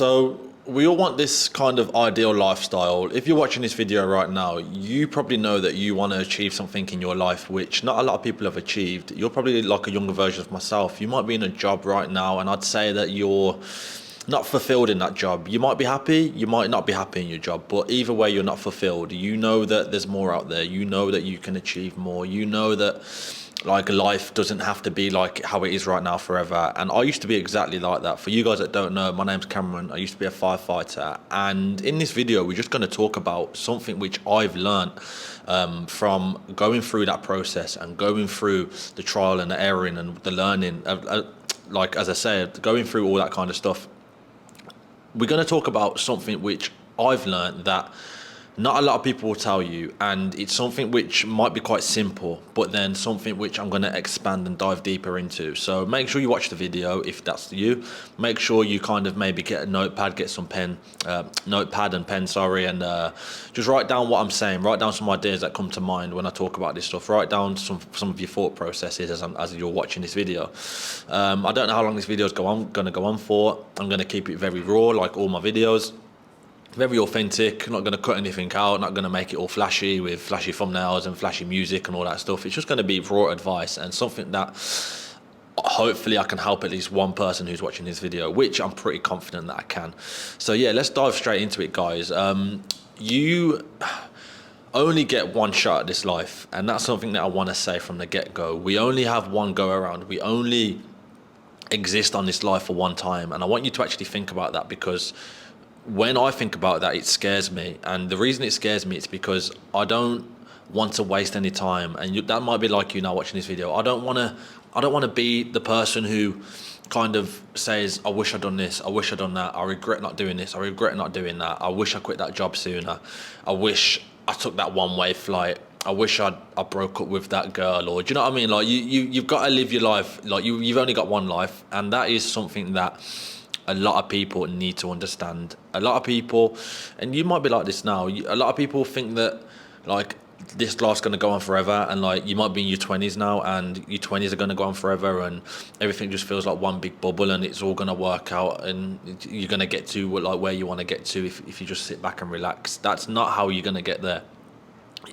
So we all want this kind of ideal lifestyle. If you're watching this video right now, you probably know that you want to achieve something in your life which not a lot of people have achieved. You're probably like a younger version of myself. You might be in a job right now, and I'd say that you're not fulfilled in that job. You might be happy, you might not be happy in your job, but either way, you're not fulfilled. You know that there's more out there. You know that you can achieve more. You know that like life doesn't have to be like how it is right now forever. And I used to be exactly like that. For you guys that don't know, my name's Cameron. I used to be a firefighter, and in this video we're just going to talk about something which I've learned from going through that process and going through the trial and the erroring and the learning, like as I said, going through all that kind of stuff. We're going to talk about something which I've learned that not a lot of people will tell you, and it's something which might be quite simple, but then something which I'm going to expand and dive deeper into. So make sure you watch the video if that's you. Make sure you kind of maybe get a notepad, get some notepad and pen, sorry, and just write down what I'm saying. Write down some ideas that come to mind when I talk about this stuff. Write down some of your thought processes as you're watching this video. I don't know how long this video is going to go on for. I'm going to keep it very raw, like all my videos. Very authentic, not going to cut anything out, not going to make it all flashy with flashy thumbnails and flashy music and all that stuff. It's just going to be raw advice and something that hopefully I can help at least one person who's watching this video, which I'm pretty confident that I can. So yeah, let's dive straight into it, guys. You only get one shot at this life, and that's something that I want to say from the get-go. We only have one go around. We only exist on this life for one time, and I want you to actually think about that, because when I think about that, it scares me. And the reason it scares me is because I don't want to waste any time. And that might be like you now watching this video. I don't want to be the person who kind of says, I wish I'd done this, I wish I'd done that, I regret not doing this, I regret not doing that, I wish I quit that job sooner, I wish I took that one-way flight, I wish I broke up with that girl. Or do you know what I mean? Like you've got to live your life. Like you've only got one life, and that is something that a lot of people need to understand. A lot of people, and you might be like this now, a lot of people think that like this life's going to go on forever, and like you might be in your 20s now and your 20s are going to go on forever, and everything just feels like one big bubble and it's all going to work out and you're going to get to like where you want to get to if you just sit back and relax. That's not how you're going to get there.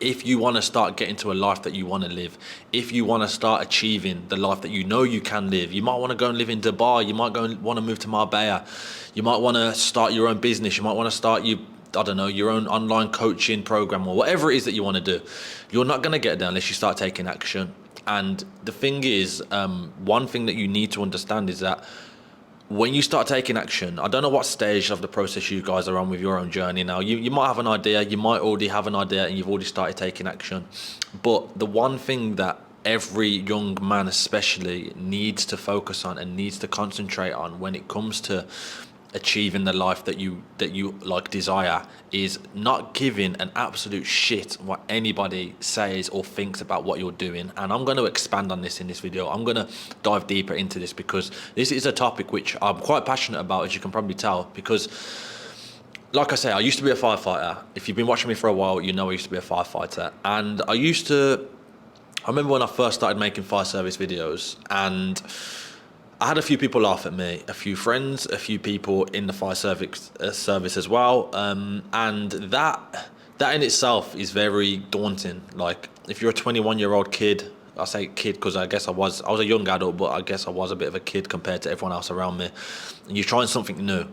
If you want to start getting to a life that you want to live, if you want to start achieving the life that you know you can live, you might want to go and live in Dubai, you might go and want to move to Marbella, you might want to start your own business, you might want to start your own online coaching program, or whatever it is that you want to do. You're not going to get there unless you start taking action. And the thing is, one thing that you need to understand is that when you start taking action, I don't know what stage of the process you guys are on with your own journey now. You might have an idea, you might already have an idea, and you've already started taking action. But the one thing that every young man especially needs to focus on and needs to concentrate on when it comes to achieving the life that you like desire is not giving an absolute shit what anybody says or thinks about what you're doing. And I'm going to expand on this in this video. I'm going to dive deeper into this because this is a topic which I'm quite passionate about, as you can probably tell, because like I say, I used to be a firefighter. If you've been watching me for a while, you know I used to be a firefighter. And I remember when I first started making fire service videos, and I had a few people laugh at me, a few friends, a few people in the fire service as well, and that in itself is very daunting. Like if you're a 21-year-old kid, I say kid because I guess I was a young adult, but I guess I was a bit of a kid compared to everyone else around me, and you're trying something new.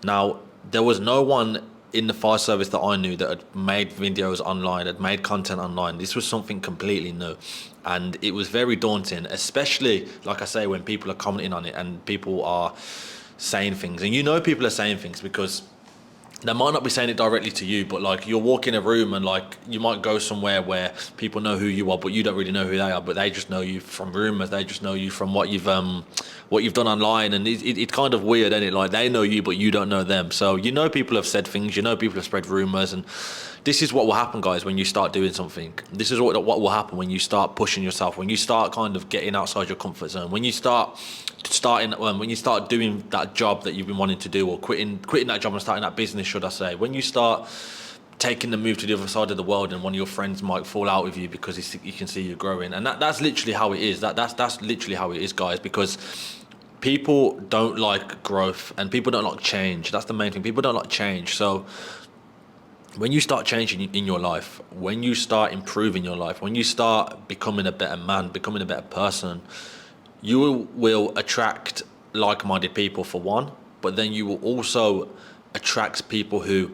Now, there was no one in the fire service that I knew that had made videos online, had made content online. This was something completely new, and it was very daunting, especially like I say, when people are commenting on it and people are saying things, and you know people are saying things because they might not be saying it directly to you, but like you'll walk in a room and like you might go somewhere where people know who you are, but you don't really know who they are, but they just know you from rumors, they just know you from what you've done online, and it's kind of weird, isn't it? Like they know you, but you don't know them. So you know people have said things, you know people have spread rumors, and this is what will happen, guys, when you start doing something. This is what will happen when you start pushing yourself, when you start kind of getting outside your comfort zone, when you start doing that job that you've been wanting to do, or quitting that job and starting that business, should I say. When you start taking the move to the other side of the world, and one of your friends might fall out with you because he can see you growing, and that's literally how it is. That's literally how it is, guys, because people don't like growth and people don't like change. That's the main thing. People don't like change. So when you start changing in your life, when you start improving your life, when you start becoming a better man, becoming a better person, you will attract like-minded people for one, but then you will also attract people who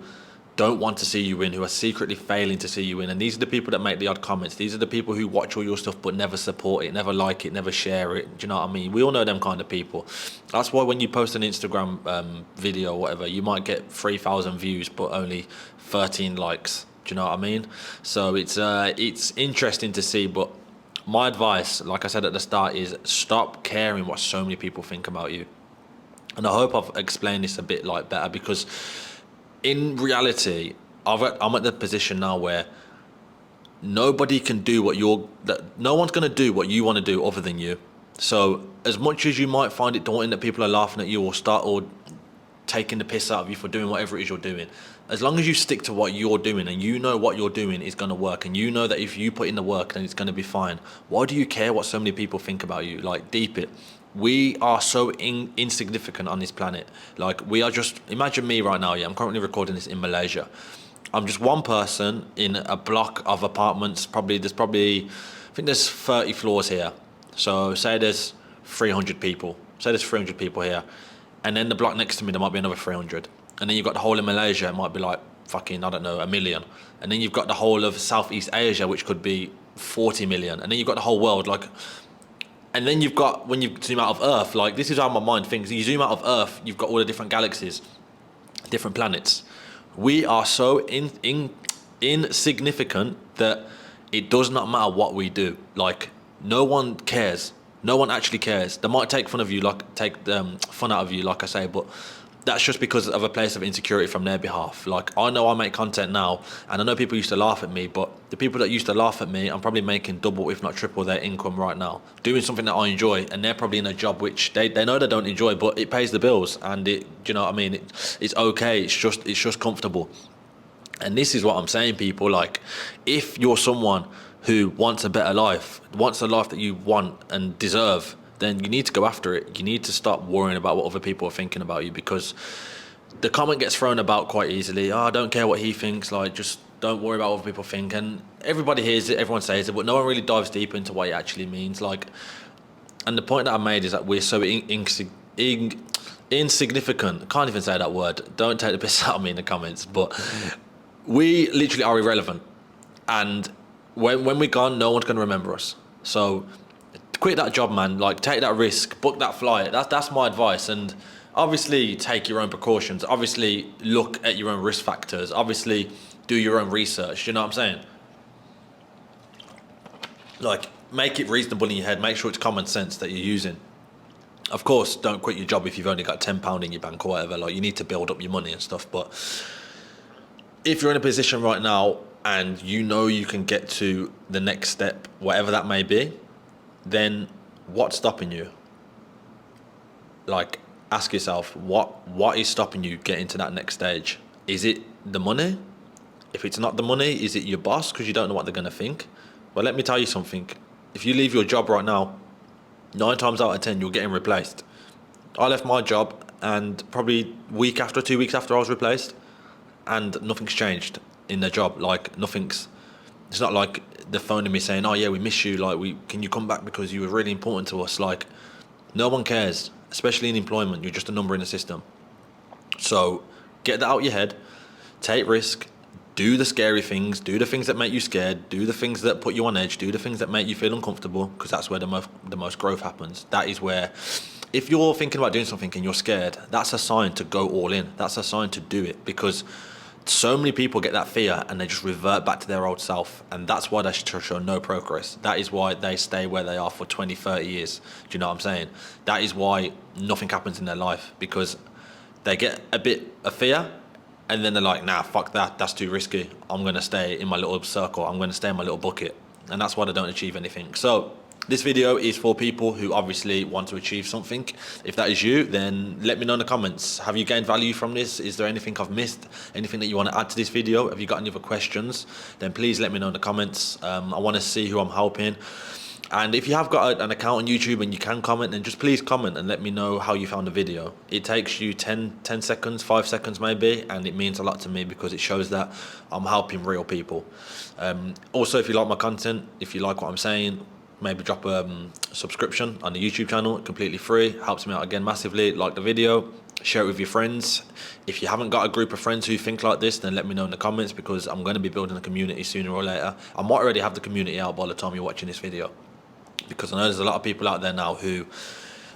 don't want to see you win, who are secretly failing to see you win. And these are the people that make the odd comments. These are the people who watch all your stuff but never support it, never like it, never share it. Do you know what I mean? We all know them kind of people. That's why when you post an Instagram video or whatever, you might get 3,000 views but only 13 likes. Do you know what I mean? So it's interesting to see, but my advice, like I said at the start, is stop caring what so many people think about you. And I hope I've explained this a bit like better, because in reality, I'm at the position now where nobody can do no one's going to do what you want to do other than you. So as much as you might find it daunting that people are laughing at you or taking the piss out of you for doing whatever it is you're doing, as long as you stick to what you're doing and you know what you're doing is going to work, and you know that if you put in the work then it's going to be fine, why do you care what so many people think about you? Like, deep it. We are so insignificant on this planet. Like, we are just, imagine me right now. I'm currently recording this in Malaysia. I'm just one person in a block of apartments. I think there's 30 floors here. So say there's 300 people. Say there's 300 people here. And then the block next to me, there might be another 300. And then you've got the whole of Malaysia, it might be like fucking, I don't know, 1 million. And then you've got the whole of Southeast Asia, which could be 40 million. And then you've got the whole world, like, and then you've got, when you zoom out of Earth, like, this is how my mind thinks. You zoom out of Earth, you've got all the different galaxies, different planets. We are so insignificant that it does not matter what we do. Like, no one cares. No one actually cares. They might take fun of you, like take fun out of you, like I say, but that's just because of a place of insecurity from their behalf. Like, I know I make content now, and I know people used to laugh at me, but the people that used to laugh at me, I'm probably making double, if not triple, their income right now, doing something that I enjoy, and they're probably in a job which they know they don't enjoy, but it pays the bills, and it, you know what I mean? It's okay. It's just comfortable. And this is what I'm saying, people. Like, if you're someone who wants a better life, wants a life that you want and deserve, then you need to go after it. You need to stop worrying about what other people are thinking about you, because the comment gets thrown about quite easily. Oh, I don't care what he thinks. Like, just don't worry about what other people think. And everybody hears it, everyone says it, but no one really dives deep into what it actually means. Like, and the point that I made is that we're so insignificant. I can't even say that word. Don't take the piss out of me in the comments, but we literally are irrelevant. And when we're gone, no one's going to remember us. So quit that job, man. Like, take that risk, book that flight. That's my advice. And obviously take your own precautions. Obviously look at your own risk factors. Obviously do your own research. You know what I'm saying? Like, make it reasonable in your head. Make sure it's common sense that you're using. Of course, don't quit your job if you've only got £10 in your bank or whatever. Like, you need to build up your money and stuff. But if you're in a position right now and you know you can get to the next step, whatever that may be, then what's stopping you? Like, ask yourself, what is stopping you getting to that next stage? Is it the money? If it's not the money, is it your boss because you don't know what they're going to think? Well, let me tell you something. If you leave your job right now, 9 times out of 10, you're getting replaced. I left my job, and probably week after, 2 weeks after, I was replaced, and nothing's changed in the job. Like, it's not like they're phoning me saying, oh yeah, we miss you, like, can you come back because you were really important to us? Like, no one cares, especially in employment. You're just a number in the system. So get that out of your head, take risk, do the scary things, do the things that make you scared, do the things that put you on edge, do the things that make you feel uncomfortable, because that's where the most growth happens. That is where, if you're thinking about doing something and you're scared, that's a sign to go all in. That's a sign to do it, because so many people get that fear and they just revert back to their old self, and that's why they show no progress. That is why they stay where they are for 20, 30 years. Do you know what I'm saying? That is why nothing happens in their life, because they get a bit of fear and then they're like, nah, fuck that, that's too risky. I'm going to stay in my little circle. I'm going to stay in my little bucket. And that's why they don't achieve anything. So this video is for people who obviously want to achieve something. If that is you, then let me know in the comments. Have you gained value from this? Is there anything I've missed? Anything that you want to add to this video? Have you got any other questions? Then please let me know in the comments. I want to see who I'm helping. And if you have got an account on YouTube and you can comment, then just please comment and let me know how you found the video. It takes you 10 seconds, 5 seconds maybe, and it means a lot to me because it shows that I'm helping real people. Also, if you like my content, if you like what I'm saying, maybe drop a subscription on the YouTube channel, completely free, helps me out again massively. Like the video, share it with your friends. If you haven't got a group of friends who think like this, then let me know in the comments, because I'm going to be building a community sooner or later. I might already have the community out by the time you're watching this video, because I know there's a lot of people out there now who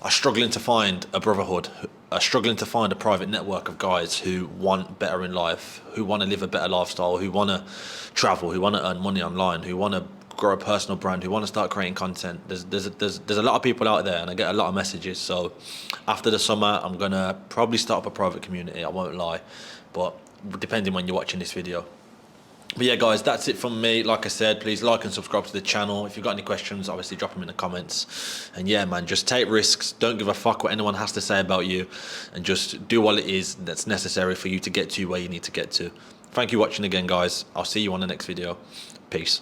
are struggling to find a brotherhood, are struggling to find a private network of guys who want better in life, who want to live a better lifestyle, who want to travel, who want to earn money online, who want to grow a personal brand, who want to start creating content. There's a lot of people out there, and I get a lot of messages. So after the summer, I'm gonna probably start up a private community, I won't lie, but depending when you're watching this video. But yeah, guys, that's it from me. Like I said, please like and subscribe to the channel. If you've got any questions, obviously drop them in the comments. And yeah, man, just take risks. Don't give a fuck what anyone has to say about you, and just do what it is that's necessary for you to get to where you need to get to. Thank you for watching again, guys. I'll see you on the next video. Peace.